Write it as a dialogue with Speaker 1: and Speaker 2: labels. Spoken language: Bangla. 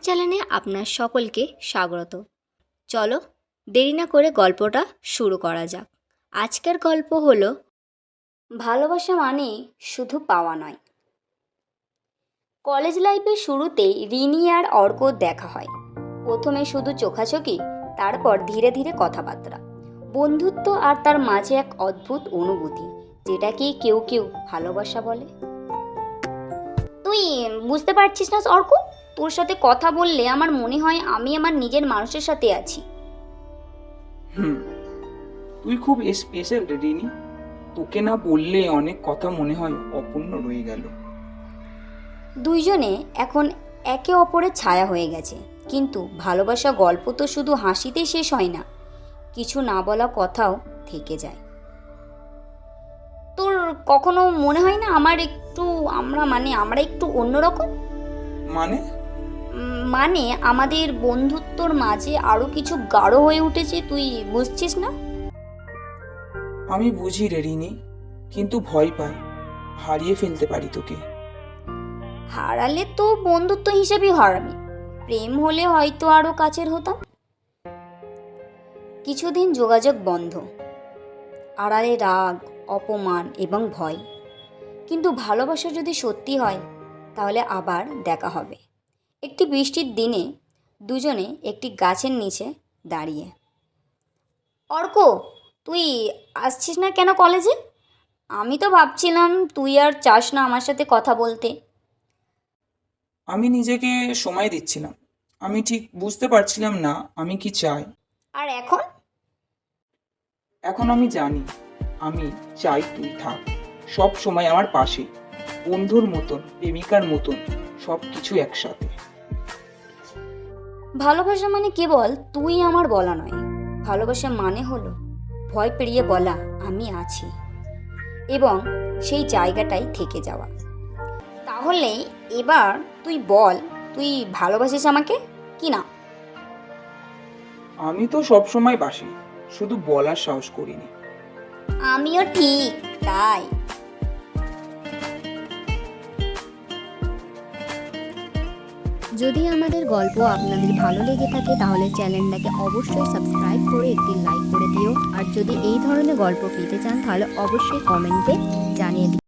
Speaker 1: চ্যানেলে আপনার সকলকে স্বাগত। চলো দেরি না করে গল্পটা শুরু করা যাক। আজকের গল্প হলো ভালোবাসা মানে শুধু পাওয়া নয়। কলেজ লাইফের শুরুতেই রিনি আর অর্কর দেখা হয়। প্রথমে শুধু চোখাচোখি, তারপর ধীরে ধীরে কথাবার্তা, বন্ধুত্ব আর তার মাঝে এক অদ্ভুত অনুভূতি, যেটাকে কেউ কেউ ভালোবাসা বলে। তুই বুঝতে পারছিস না অর্ক? তোর সাথে কথা বললে আমার মনে হয় আমি আমার নিজের মানুষের সাথে আছি।
Speaker 2: তুই খুব স্পেশাল রে রিনি। তোকে না বললে অনেক কথা মনে হয় অপূর্ণ রয়ে গেল।
Speaker 1: দুইজনে এখন একে অপরের ছায়া হয়ে গেছে, কিন্তু ভালোবাসা গল্প তো শুধু হাসিতেই শেষ হয় না, কিছু না বলা কথাও থেকে যায়। তোর কখনো মনে হয় না আমরা একটু অন্যরকম?
Speaker 2: মানে?
Speaker 1: মানে আমাদের বন্ধুত্বর মাঝে আরো কিছু গাঢ় হয়ে উঠেছে, তুই বুঝছিস না?
Speaker 2: আমি বুঝি রে রিনি, কিন্তু ভয় পাই হারিয়ে ফেলতে পারি তোকে।
Speaker 1: হারালে তো বন্ধুত্ব হিসেবেই হারাবি, প্রেম হলে হয়তো আরো কাছের হতাম। কিছুদিন যোগাযোগ বন্ধ, আড়ালে রাগ, অপমান এবং ভয়। কিন্তু ভালোবাসা যদি সত্যি হয় তাহলে আবার দেখা হবে। একটি বৃষ্টির দিনে দুজনে একটি গাছের নিচে দাঁড়িয়ে। অর্ক, তুই আসছিস না কেন কলেজে? আমি তো ভাবছিলাম তুই আর চাস না আমার সাথে কথা বলতে।
Speaker 2: আমি নিজেকে সময় দিচ্ছিলাম। আমি ঠিক বুঝতে পারছিলাম না আমি কি চাই।
Speaker 1: আর এখন?
Speaker 2: এখন আমি জানি, আমি চাই তুই থাক সব সময় আমার পাশে, বন্ধুর মতন, প্রেমিকার মতন, সব কিছু একসাথে।
Speaker 1: ভালোবাসা মানে কেবল তুই আমার বলা নয়, ভালোবাসা মানে হলো ভয় পেরিয়ে বলা আমি আছি, এবং সেই জায়গাটাই থেকে যাওয়া। তাহলে এবার তুই বল, তুই ভালোবাসিস আমাকে কি না?
Speaker 2: আমি তো সব সময় বাসি, শুধু বলার সাহস করিনি।
Speaker 1: আমিও ঠিক তাই। যদি আমাদের গল্প আপনাদের ভালো লেগে থাকে তাহলে চ্যানেলটাকে অবশ্যই সাবস্ক্রাইব করে একটি লাইক করে দিও। আর যদি এই ধরনের গল্প পেতে চান তাহলে অবশ্যই কমেন্টে জানিয়ে দিও।